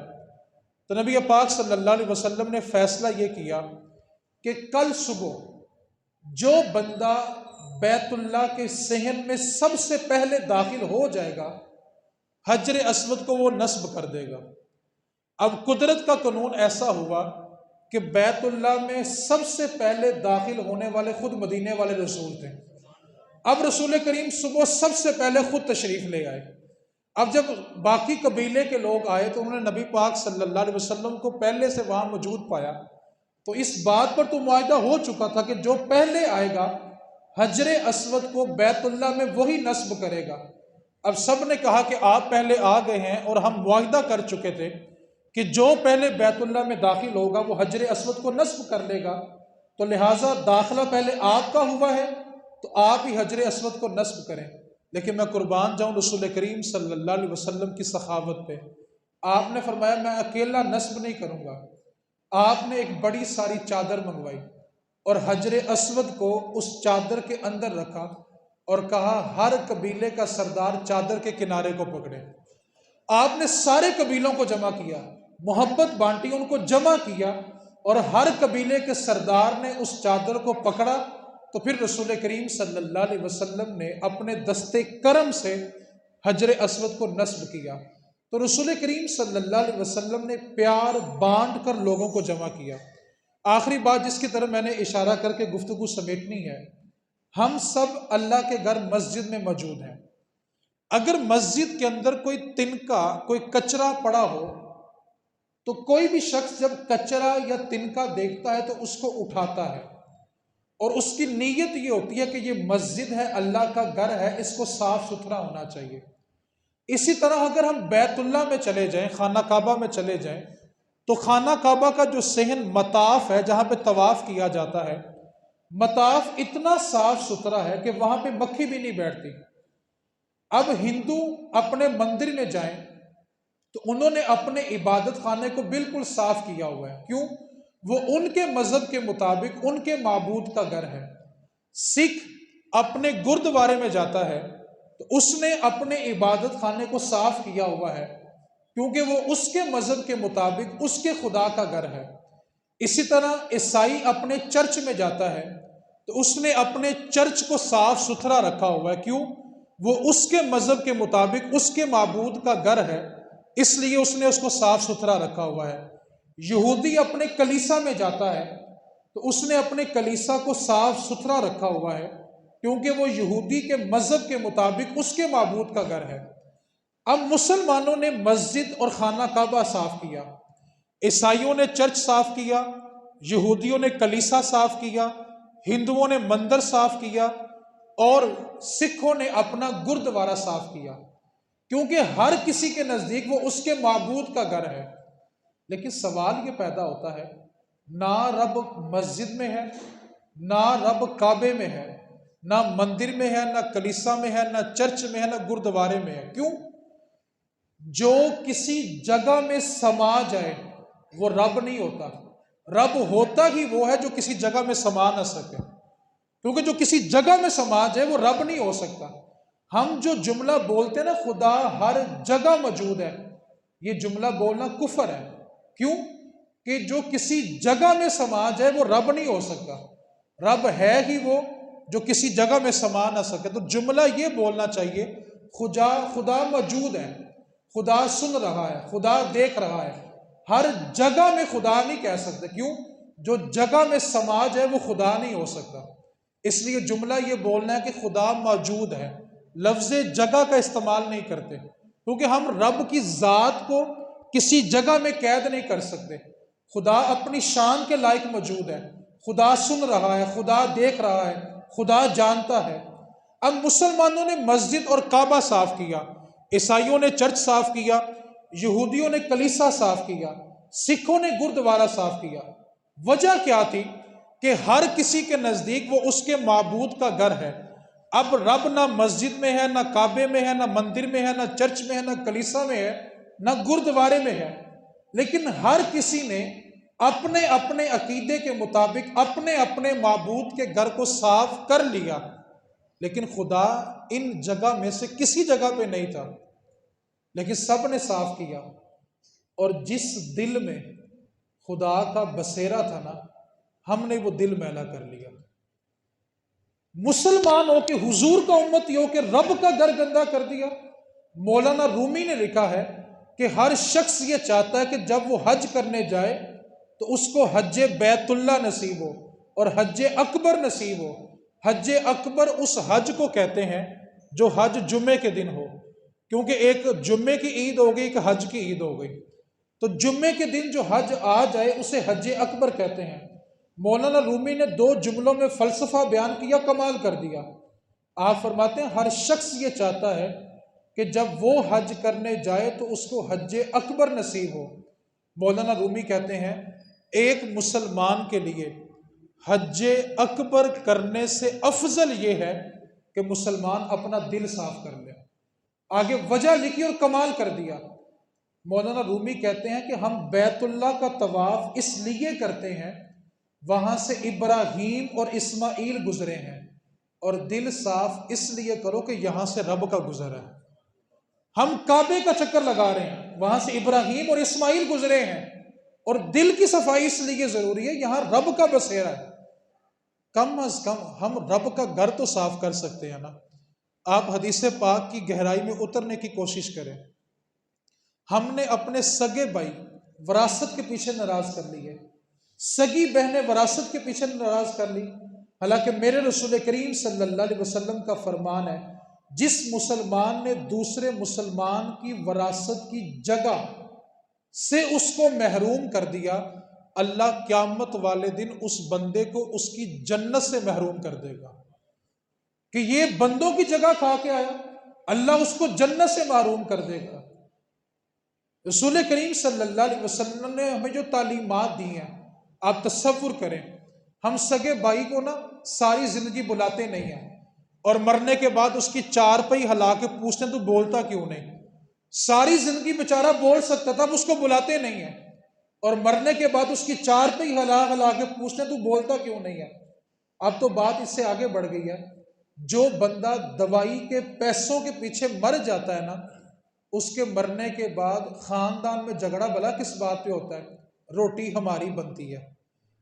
تو نبی پاک صلی اللہ علیہ وسلم نے فیصلہ یہ کیا کہ کل صبح جو بندہ بیت اللہ کے صحن میں سب سے پہلے داخل ہو جائے گا حجر اسود کو وہ نصب کر دے گا۔ اب قدرت کا قانون ایسا ہوا کہ بیت اللہ میں سب سے پہلے داخل ہونے والے خود مدینے والے رسول تھے۔ اب رسول کریم صبح سب سے پہلے خود تشریف لے آئے۔ اب جب باقی قبیلے کے لوگ آئے تو انہوں نے نبی پاک صلی اللہ علیہ وسلم کو پہلے سے وہاں موجود پایا، تو اس بات پر تو معاہدہ ہو چکا تھا کہ جو پہلے آئے گا حجر اسود کو بیت اللہ میں وہی نصب کرے گا۔ اب سب نے کہا کہ آپ پہلے آ گئے ہیں اور ہم معاہدہ کر چکے تھے کہ جو پہلے بیت اللہ میں داخل ہوگا وہ حجر اسود کو نصب کر لے گا، تو لہٰذا داخلہ پہلے آپ کا ہوا ہے تو آپ ہی حجر اسود کو نصب کریں۔ لیکن میں قربان جاؤں رسول کریم صلی اللہ علیہ وسلم کی سخاوت پہ، آپ نے فرمایا میں اکیلا نصب نہیں کروں گا۔ آپ نے ایک بڑی ساری چادر منگوائی اور حجر اسود کو اس چادر کے اندر رکھا اور کہا ہر قبیلے کا سردار چادر کے کنارے کو پکڑے۔ آپ نے سارے قبیلوں کو جمع کیا، محبت بانٹی، ان کو جمع کیا، اور ہر قبیلے کے سردار نے اس چادر کو پکڑا۔ تو پھر رسول کریم صلی اللہ علیہ وسلم نے اپنے دستے کرم سے حجر اسود کو نصب کیا۔ تو رسول کریم صلی اللہ علیہ وسلم نے پیار بانٹ کر لوگوں کو جمع کیا۔ آخری بات جس کی طرف میں نے اشارہ کر کے گفتگو سمیٹنی ہے، ہم سب اللہ کے گھر مسجد میں موجود ہیں۔ اگر مسجد کے اندر کوئی تنکا، کوئی کچرا پڑا ہو تو کوئی بھی شخص جب کچرا یا تنکا دیکھتا ہے تو اس کو اٹھاتا ہے، اور اس کی نیت یہ ہوتی ہے کہ یہ مسجد ہے، اللہ کا گھر ہے، اس کو صاف ستھرا ہونا چاہیے۔ اسی طرح اگر ہم بیت اللہ میں چلے جائیں، خانہ کعبہ میں چلے جائیں، تو خانہ کعبہ کا جو صحن مطاف ہے جہاں پہ طواف کیا جاتا ہے، مطاف اتنا صاف ستھرا ہے کہ وہاں پہ مکھی بھی نہیں بیٹھتی۔ اب ہندو اپنے مندر میں جائیں تو انہوں نے اپنے عبادت خانے کو بالکل صاف کیا ہوا ہے، کیوں؟ وہ ان کے مذہب کے مطابق ان کے معبود کا گھر ہے۔ سکھ اپنے گردوارے میں جاتا ہے تو اس نے اپنے عبادت خانے کو صاف کیا ہوا ہے، کیونکہ وہ اس کے مذہب کے مطابق اس کے خدا کا گھر ہے۔ اسی طرح عیسائی اپنے چرچ میں جاتا ہے تو اس نے اپنے چرچ کو صاف ستھرا رکھا ہوا ہے، کیوں؟ وہ اس کے مذہب کے مطابق اس کے معبود کا گھر ہے، اس لیے اس نے اس کو صاف ستھرا رکھا ہوا ہے۔ یہودی اپنے کلیسا میں جاتا ہے تو اس نے اپنے کلیسا کو صاف ستھرا رکھا ہوا ہے، کیونکہ وہ یہودی کے مذہب کے مطابق اس کے معبود کا گھر ہے۔ اب مسلمانوں نے مسجد اور خانہ کعبہ صاف کیا، عیسائیوں نے چرچ صاف کیا، یہودیوں نے کلیسا صاف کیا، ہندوؤں نے مندر صاف کیا، اور سکھوں نے اپنا گردوارہ صاف کیا، کیونکہ ہر کسی کے نزدیک وہ اس کے معبود کا گھر ہے۔ لیکن سوال یہ پیدا ہوتا ہے، نہ رب مسجد میں ہے، نہ رب کعبے میں ہے، نہ مندر میں ہے، نہ کلیسا میں ہے، نہ چرچ میں ہے، نہ گردوارے میں ہے۔ کیوں؟ جو کسی جگہ میں سما جائے وہ رب نہیں ہوتا۔ رب ہوتا ہی وہ ہے جو کسی جگہ میں سما نہ سکے، کیونکہ جو کسی جگہ میں سما جائے وہ رب نہیں ہو سکتا۔ ہم جو جملہ بولتے ہیں نا خدا ہر جگہ موجود ہے، یہ جملہ بولنا کفر ہے۔ کیوں؟ کہ جو کسی جگہ میں سما جائے وہ رب نہیں ہو سکتا۔ رب ہے ہی وہ جو کسی جگہ میں سما نہ سکے. تو جملہ یہ بولنا چاہیے خدا موجود ہے، خدا سن رہا ہے، خدا دیکھ رہا ہے. ہر جگہ میں خدا نہیں کہہ سکتے. کیوں؟ جو جگہ میں سماج ہے وہ خدا نہیں ہو سکتا. اس لیے جملہ یہ بولنا ہے کہ خدا موجود ہے. لفظ جگہ کا استعمال نہیں کرتے، کیونکہ ہم رب کی ذات کو کسی جگہ میں قید نہیں کر سکتے. خدا اپنی شان کے لائق موجود ہے، خدا سن رہا ہے، خدا دیکھ رہا ہے، خدا جانتا ہے. اب مسلمانوں نے مسجد اور کعبہ صاف کیا، عیسائیوں نے چرچ صاف کیا، یہودیوں نے کلیسا صاف کیا، سکھوں نے گردوارہ صاف کیا. وجہ کیا تھی؟ کہ ہر کسی کے نزدیک وہ اس کے معبود کا گھر ہے. اب رب نہ مسجد میں ہے، نہ کعبے میں ہے، نہ مندر میں ہے، نہ چرچ میں ہے، نہ کلیسا میں ہے، نہ گردوارے میں ہے. لیکن ہر کسی نے اپنے اپنے عقیدے کے مطابق اپنے اپنے معبود کے گھر کو صاف کر لیا. لیکن خدا ان جگہ میں سے کسی جگہ پہ نہیں تھا، لیکن سب نے صاف کیا. اور جس دل میں خدا کا بسیرا تھا نا، ہم نے وہ دل میلا کر لیا. مسلمان ہو کہ حضور کا امتی ہو کہ رب کا گھر گندا کر دیا. مولانا رومی نے لکھا ہے کہ ہر شخص یہ چاہتا ہے کہ جب وہ حج کرنے جائے تو اس کو حج بیت اللہ نصیب ہو اور حج اکبر نصیب ہو. حج اکبر اس حج کو کہتے ہیں جو حج جمعے کے دن ہو، کیونکہ ایک جمعے کی عید ہو گئی، ایک حج کی عید ہو گئی. تو جمعے کے دن جو حج آ جائے اسے حج اکبر کہتے ہیں. مولانا رومی نے 2 جملوں میں فلسفہ بیان کیا، کمال کر دیا. آپ فرماتے ہیں ہر شخص یہ چاہتا ہے کہ جب وہ حج کرنے جائے تو اس کو حج اکبر نصیب ہو. مولانا رومی کہتے ہیں ایک مسلمان کے لیے حج اکبر کرنے سے افضل یہ ہے کہ مسلمان اپنا دل صاف کر لے. آگے وجہ لکھی اور کمال کر دیا. مولانا رومی کہتے ہیں کہ ہم بیت اللہ کا طواف اس لیے کرتے ہیں، وہاں سے ابراہیم اور اسماعیل گزرے ہیں، اور دل صاف اس لیے کرو کہ یہاں سے رب کا گزر ہے. ہم کعبے کا چکر لگا رہے ہیں، وہاں سے ابراہیم اور اسماعیل گزرے ہیں، اور دل کی صفائی اس لیے ضروری ہے، یہاں رب کا بسیرا ہے. کم از کم ہم رب کا گھر تو صاف کر سکتے ہیں نا. آپ حدیث پاک کی گہرائی میں اترنے کی کوشش کریں. ہم نے اپنے سگے بھائی وراثت کے پیچھے ناراض کر لی ہے، سگی بہنیں وراثت کے پیچھے ناراض کر لی. حالانکہ میرے رسول کریم صلی اللہ علیہ وسلم کا فرمان ہے جس مسلمان نے دوسرے مسلمان کی وراثت کی جگہ سے اس کو محروم کر دیا، اللہ قیامت والے دن اس بندے کو اس کی جنت سے محروم کر دے گا. کہ یہ بندوں کی جگہ کھا کے آیا، اللہ اس کو جنت سے محروم کر دے گا. رسول کریم صلی اللہ علیہ وسلم نے ہمیں جو تعلیمات دی ہیں، آپ تصور کریں، ہم سگے بھائی کو نا ساری زندگی بلاتے نہیں ہیں، اور مرنے کے بعد اس کی 4 پئی ہلا کے پوچھتے ہیں تو بولتا کیوں نہیں. ساری زندگی بیچارہ بول سکتا تھا، اب اس کو بلاتے نہیں ہیں، اور مرنے کے بعد اس کی 4 پئی ہلا کے پوچھتے ہیں تو بولتا کیوں نہیں ہے. اب تو بات اس سے آگے بڑھ گئی ہے. جو بندہ دوائی کے پیسوں کے پیچھے مر جاتا ہے نا، اس کے مرنے کے بعد خاندان میں جھگڑا بلا کس بات پہ ہوتا ہے؟ روٹی ہماری بنتی ہے.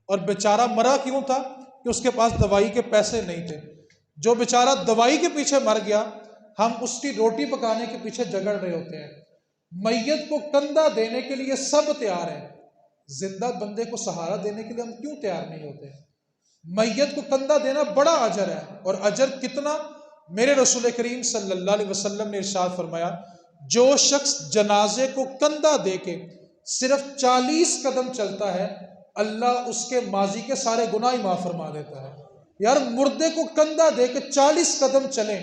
اور بیچارہ مرا کیوں تھا؟ کہ اس کے پاس دوائی کے پیسے نہیں تھے. جو بیچارہ دوائی کے پیچھے مر گیا، ہم اس کی روٹی پکانے کے پیچھے جھگڑ رہے ہوتے ہیں. میت کو کندھا دینے کے لیے سب تیار ہیں، زندہ بندے کو سہارا دینے کے لیے ہم کیوں تیار نہیں ہوتے؟ میت کو کندھا دینا بڑا اجر ہے، اور اجر کتنا؟ میرے رسول کریم صلی اللہ علیہ وسلم نے ارشاد فرمایا جو شخص جنازے کو کندھا دے کے صرف 40 قدم چلتا ہے، اللہ اس کے ماضی کے سارے گناہ معاف فرما دیتا ہے. یار مردے کو کندھا دے کے 40 قدم چلیں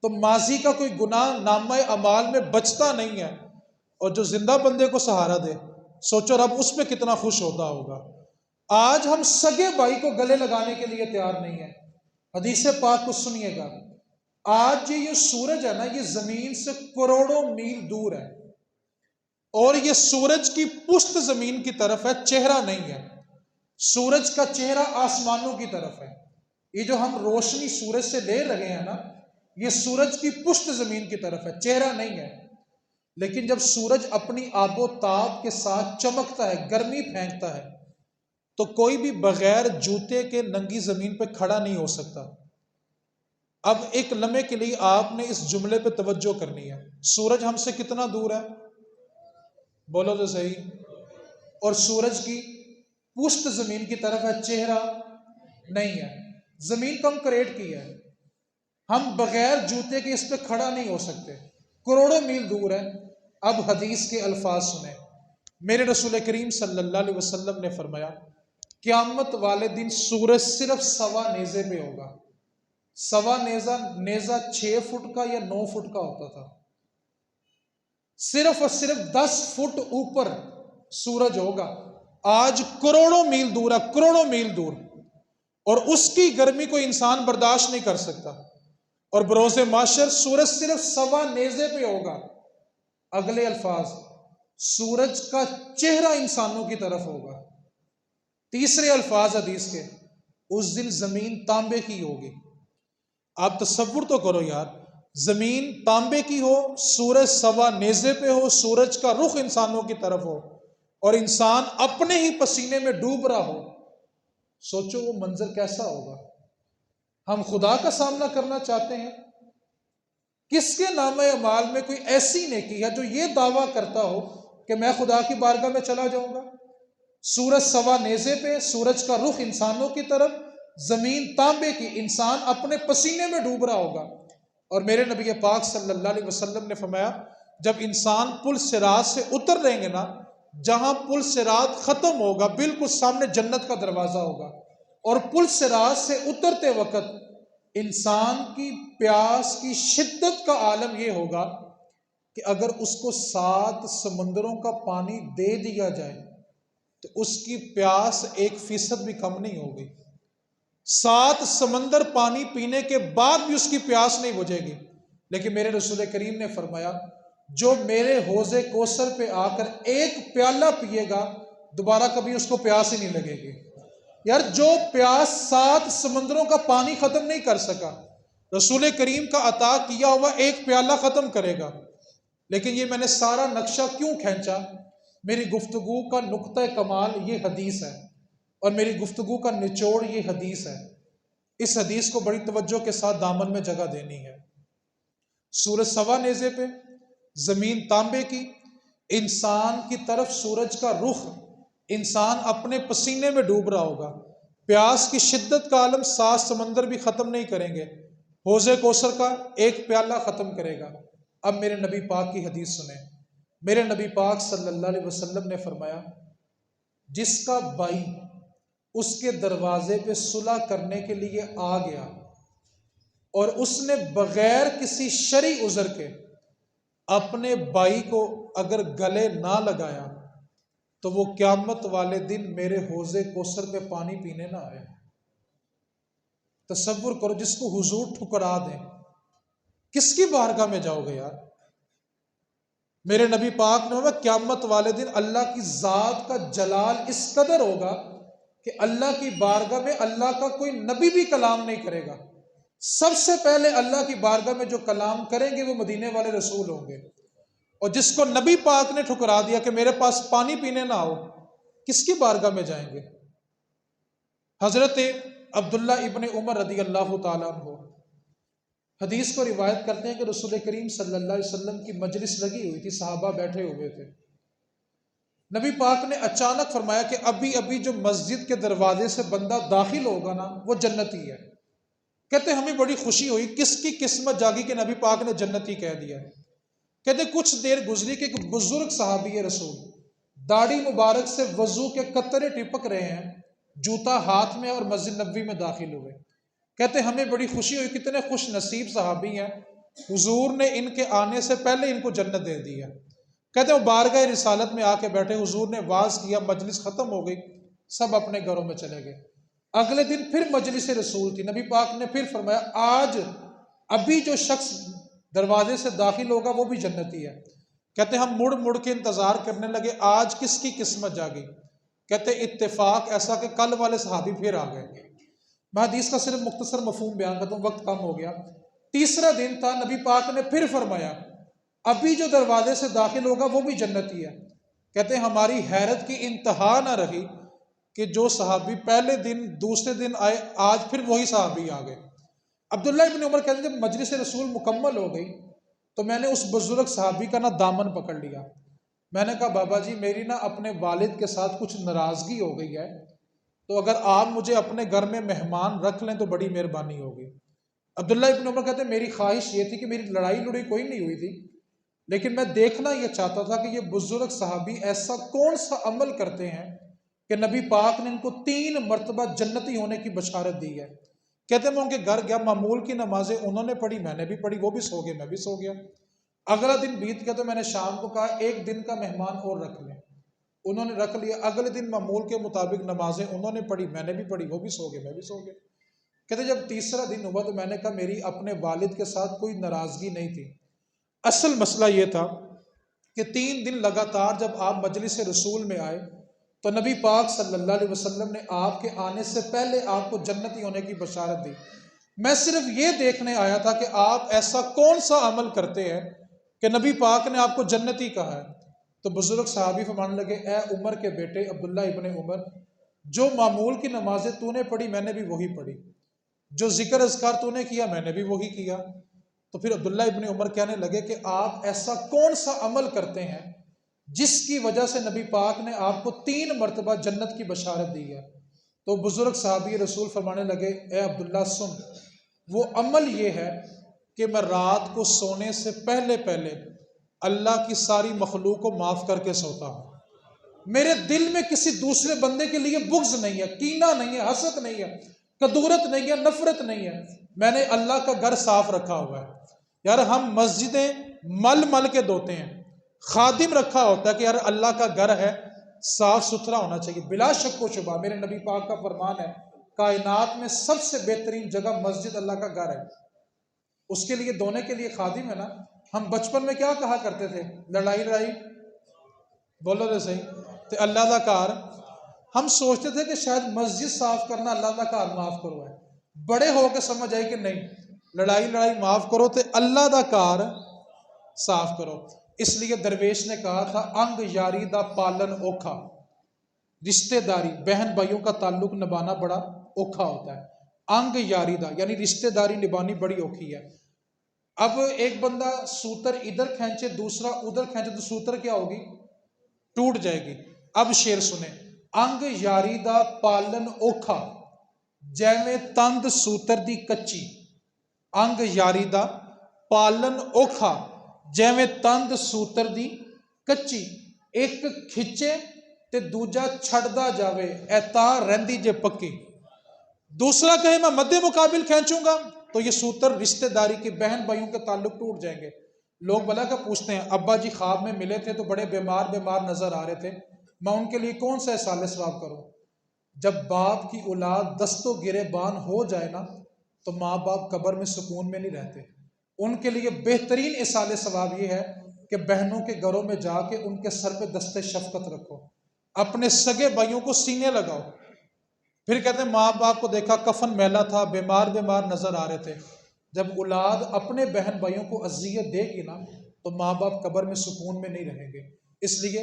تو ماضی کا کوئی گناہ نامہ اعمال میں بچتا نہیں ہے، اور جو زندہ بندے کو سہارا دے، سوچو رب اس میں کتنا خوش ہوتا ہوگا. آج ہم سگے بھائی کو گلے لگانے کے لیے تیار نہیں ہیں. حدیث پاک کو سنیے گا. آج یہ سورج ہے نا، یہ زمین سے کروڑوں میل دور ہے، اور یہ سورج کی پشت زمین کی طرف ہے، چہرہ نہیں ہے. سورج کا چہرہ آسمانوں کی طرف ہے. یہ جو ہم روشنی سورج سے لے رہے ہیں نا، یہ سورج کی پشت زمین کی طرف ہے، چہرہ نہیں ہے. لیکن جب سورج اپنی آب و تاب کے ساتھ چمکتا ہے، گرمی پھینکتا ہے، تو کوئی بھی بغیر جوتے کے ننگی زمین پہ کھڑا نہیں ہو سکتا. اب ایک لمحے کے لیے آپ نے اس جملے پہ توجہ کرنی ہے، سورج ہم سے کتنا دور ہے؟ بولو تو صحیح۔ اور سورج کی پشت زمین کی طرف ہے، چہرہ نہیں ہے، زمین کنکریٹ کی ہے، ہم بغیر جوتے کے اس پہ کھڑا نہیں ہو سکتے، کروڑوں میل دور ہے۔ اب حدیث کے الفاظ سنیں، میرے رسول کریم صلی اللہ علیہ وسلم نے فرمایا قیامت والے دن سورج صرف سوا نیزے پہ ہوگا۔ سوا نیزہ 6 فٹ کا یا 9 فٹ کا ہوتا تھا، صرف اور صرف 10 فٹ اوپر سورج ہوگا۔ آج کروڑوں میل دور ہے، کروڑوں میل دور، اور اس کی گرمی کو انسان برداشت نہیں کر سکتا، اور بروز محشر سورج صرف سوا نیزے پہ ہوگا۔ اگلے الفاظ، سورج کا چہرہ انسانوں کی طرف ہوگا۔ تیسرے الفاظ حدیث کے، اس دن زمین تانبے کی ہوگی۔ آپ تصور تو کرو یار، زمین تانبے کی ہو، سورج سوا نیزے پہ ہو، سورج کا رخ انسانوں کی طرف ہو، اور انسان اپنے ہی پسینے میں ڈوب رہا ہو، سوچو وہ منظر کیسا ہوگا۔ ہم خدا کا سامنا کرنا چاہتے ہیں؟ کس کے نام اعمال میں کوئی ایسی نیکی ہے جو یہ دعویٰ کرتا ہو کہ میں خدا کی بارگاہ میں چلا جاؤں گا؟ سورج سوا نیزے پہ، سورج کا رخ انسانوں کی طرف، زمین تانبے کی، انسان اپنے پسینے میں ڈوب رہا ہوگا۔ اور میرے نبی پاک صلی اللہ علیہ وسلم نے فرمایا جب انسان پل صراط سے اتر رہیں گے نا، جہاں پل صراط ختم ہوگا بالکل سامنے جنت کا دروازہ ہوگا، اور پل صراط سے اترتے وقت انسان کی پیاس کی شدت کا عالم یہ ہوگا کہ اگر اس کو 7 سمندروں کا پانی دے دیا جائے تو اس کی پیاس 1% بھی کم نہیں ہوگی۔ 7 سمندر پانی پینے کے بعد بھی اس کی پیاس نہیں بجھے گی، لیکن میرے رسول کریم نے فرمایا جو میرے حوض کوثر پہ آ کر ایک پیالہ پیے گا دوبارہ کبھی اس کو پیاس ہی نہیں لگے گی۔ یار جو پیاس 7 سمندروں کا پانی ختم نہیں کر سکا، رسول کریم کا عطا کیا ہوا ایک پیالہ ختم کرے گا۔ لیکن یہ میں نے سارا نقشہ کیوں کھینچا؟ میری گفتگو کا نقطہ کمال یہ حدیث ہے، اور میری گفتگو کا نچوڑ یہ حدیث ہے۔ اس حدیث کو بڑی توجہ کے ساتھ دامن میں جگہ دینی ہے۔ سورج سوا نیزے پہ، زمین تانبے کی، انسان کی طرف سورج کا رخ، انسان اپنے پسینے میں ڈوب رہا ہوگا، پیاس کی شدت کا عالم 7 سمندر بھی ختم نہیں کریں گے، حوض کوثر کا ایک پیالہ ختم کرے گا۔ اب میرے نبی پاک کی حدیث سنیں، میرے نبی پاک صلی اللہ علیہ وسلم نے فرمایا جس کا بھائی اس کے دروازے پہ صلح کرنے کے لیے آ گیا اور اس نے بغیر کسی شرعی عذر کے اپنے بھائی کو اگر گلے نہ لگایا تو وہ قیامت والے دن میرے حوض کوثر پہ پانی پینے نہ آئے۔ تصور کرو جس کو حضور ٹھکرا دیں، کس کی بارگاہ میں جاؤ گے یار؟ میرے نبی پاک نے فرمایا قیامت والے دن اللہ کی ذات کا جلال اس قدر ہوگا کہ اللہ کی بارگاہ میں اللہ کا کوئی نبی بھی کلام نہیں کرے گا۔ سب سے پہلے اللہ کی بارگاہ میں جو کلام کریں گے وہ مدینے والے رسول ہوں گے، اور جس کو نبی پاک نے ٹھکرا دیا کہ میرے پاس پانی پینے نہ ہو، کس کی بارگاہ میں جائیں گے؟ حضرت عبداللہ ابن عمر رضی اللہ تعالیٰ عنہ حدیث کو روایت کرتے ہیں کہ رسول کریم صلی اللہ علیہ وسلم کی مجلس لگی ہوئی تھی، صحابہ بیٹھے ہوئے تھے، نبی پاک نے اچانک فرمایا کہ ابھی ابھی جو مسجد کے دروازے سے بندہ داخل ہوگا نا وہ جنتی ہے۔ کہتے ہمیں بڑی خوشی ہوئی، کس کی قسمت جاگی کہ نبی پاک نے جنتی کہہ دیا ہے۔ کہتے کچھ دیر گزری کہ ایک بزرگ صحابی رسول داڑھی مبارک سے وضو کے قطرے ٹپک رہے ہیں، جوتا ہاتھ میں اور مسجد نبوی میں داخل ہوئے۔ کہتے ہمیں بڑی خوشی ہوئی، کتنے خوش نصیب صحابی ہیں، حضور نے ان کے آنے سے پہلے ان کو جنت دے دی ہے۔ کہتے وہ بارگاہ رسالت میں آ کے بیٹھے، حضور نے واز کیا، مجلس ختم ہو گئی، سب اپنے گھروں میں چلے گئے۔ اگلے دن پھر مجلس رسول تھی، نبی پاک نے پھر فرمایا آج ابھی جو شخص دروازے سے داخل ہوگا وہ بھی جنتی ہے۔ کہتے ہم مڑ مڑ کے انتظار کرنے لگے آج کس کی قسمت جاگی؟ کہتے اتفاق ایسا کہ کل والے صحابی پھر آ گئے۔ میں حدیث کا صرف مختصر مفہوم بیان کرتا ہوں، وقت کم ہو گیا۔ تیسرا دن تھا، نبی پاک نے پھر فرمایا ابھی جو دروازے سے داخل ہوگا وہ بھی جنتی ہے۔ کہتے ہماری حیرت کی انتہا نہ رہی کہ جو صحابی پہلے دن دوسرے دن آئے آج پھر وہی صحابی آ گئے۔ عبداللہ ابن عمر کہتے ہیں جب مجلس رسول مکمل ہو گئی تو میں نے اس بزرگ صحابی کا دامن پکڑ لیا. میں نے کہا بابا جی میری اپنے والد کے ساتھ کچھ ناراضگی ہو گئی ہے، تو اگر آپ مجھے اپنے گھر میں مہمان رکھ لیں تو بڑی مہربانی ہوگی. عبداللہ ابن عمر کہتے ہیں میری خواہش یہ تھی کہ میری لڑائی کوئی نہیں ہوئی تھی، لیکن میں دیکھنا یہ چاہتا تھا کہ یہ بزرگ صحابی ایسا کون سا عمل کرتے ہیں کہ نبی پاک نے ان کو 3 مرتبہ جنتی ہونے کی بشارت دی ہے. کہتے ہیں میں ان کے گھر گیا، معمول کی نمازیں انہوں نے پڑھی، میں نے بھی پڑھی، وہ بھی سو گئے، میں بھی سو گیا. اگلا دن بیت گیا تو میں نے شام کو کہا ایک دن کا مہمان اور رکھ لیں. انہوں نے رکھ لیا. اگلے دن معمول کے مطابق نمازیں انہوں نے پڑھی، میں نے بھی پڑھی، وہ بھی سو گئے، میں بھی سو گیا. کہتے جب تیسرا دن ہوا تو میں نے کہا میری اپنے والد کے ساتھ کوئی ناراضگی نہیں تھی، اصل مسئلہ یہ تھا کہ 3 دن لگاتار جب آپ مجلس رسول میں آئے تو نبی پاک صلی اللہ علیہ وسلم نے آپ کے آنے سے پہلے آپ کو جنتی ہونے کی بشارت دی. میں صرف یہ دیکھنے آیا تھا کہ آپ ایسا کون سا عمل کرتے ہیں کہ نبی پاک نے آپ کو جنتی کہا ہے. تو بزرگ صحابی فرمانے لگے اے عمر کے بیٹے عبداللہ ابن عمر، جو معمول کی نمازیں تو نے پڑھی میں نے بھی وہی پڑھی، جو ذکر اذکار تو نے کیا میں نے بھی وہی کیا. تو پھر عبداللہ ابن عمر کہنے لگے کہ آپ ایسا کون سا عمل کرتے ہیں جس کی وجہ سے نبی پاک نے آپ کو 3 مرتبہ جنت کی بشارت دی ہے. تو بزرگ صحابی رسول فرمانے لگے اے عبداللہ سن، وہ عمل یہ ہے کہ میں رات کو سونے سے پہلے اللہ کی ساری مخلوق کو معاف کر کے سوتا ہوں. میرے دل میں کسی دوسرے بندے کے لیے بغض نہیں ہے، کینہ نہیں ہے، حسد نہیں ہے، کدورت نہیں ہے، نفرت نہیں ہے. میں نے اللہ کا گھر صاف رکھا ہوا ہے. یار ہم مسجدیں مل کے دھوتے ہیں، خادم رکھا ہوتا ہے کہ یار اللہ کا گھر ہے، صاف ستھرا ہونا چاہیے. بلا شک و شبہ میرے نبی پاک کا فرمان ہے کائنات میں سب سے بہترین جگہ مسجد اللہ کا گھر ہے. اس کے لیے دھونے کے لیے خادم ہے نا. ہم بچپن میں کیا کہا کرتے تھے؟ لڑائی بولو رہے صحیح تو اللہ کا کار. ہم سوچتے تھے کہ شاید مسجد صاف کرنا اللہ کا کار معاف کرو ہے. بڑے ہو کے سمجھ آئی کہ نہیں، لڑائی معاف کرو تو اللہ دا کار صاف کرو. اس لیے درویش نے کہا تھا انگ یاری دا پالن اوکھا. رشتہ داری بہن بھائیوں کا تعلق نبھانا بڑا اوکھا ہوتا ہے. انگ یاری دا یعنی رشتہ داری نبھانی بڑی اوکھی ہے. اب ایک بندہ سوتر ادھر کھینچے دوسرا ادھر کھینچے تو سوتر کیا ہوگی؟ ٹوٹ جائے گی. اب شعر سنیں، انگ یاری دا پالن اوکھا جیویں تند سوتر دی کچی. انگ یاری دا پالن اوکھا جیویں تند سوتر دی کچی. ایک کھچے تے دوجا چھڑدا جاوے ایتا رہندی جے پکی. دوسرا کہے میں مدِ مقابل کھینچوں گا تو یہ سوتر رشتہ داری کے بہن بھائیوں کے تعلق ٹوٹ جائیں گے. لوگ بلا کا پوچھتے ہیں ابا جی خواب میں ملے تھے تو بڑے بیمار نظر آ رہے تھے، میں ان کے لیے کون سا احسان ثواب کروں؟ جب باپ کی اولاد دست و گریبان ہو جائے نا تو ماں باپ قبر میں سکون میں نہیں رہتے. ان کے لیے بہترین احسان ثواب یہ ہے کہ بہنوں کے گھروں میں جا کے ان کے سر پہ دست شفقت رکھو، اپنے سگے بھائیوں کو سینے لگاؤ. پھر کہتے ہیں ماں باپ کو دیکھا کفن میلا تھا، بیمار نظر آ رہے تھے. جب اولاد اپنے بہن بھائیوں کو اذیت دے گی نا تو ماں باپ قبر میں سکون میں نہیں رہیں گے. اس لیے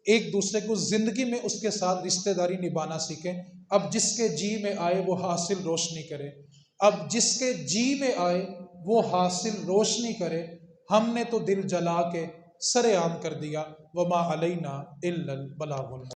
ایک دوسرے کو زندگی میں اس کے ساتھ رشتہ داری نبھانا سیکھیں. اب جس کے جی میں آئے وہ حاصل روشنی کرے، اب جس کے جی میں آئے وہ حاصل روشنی کرے. ہم نے تو دل جلا کے سر عام کر دیا. وما علینا الا البلاغ.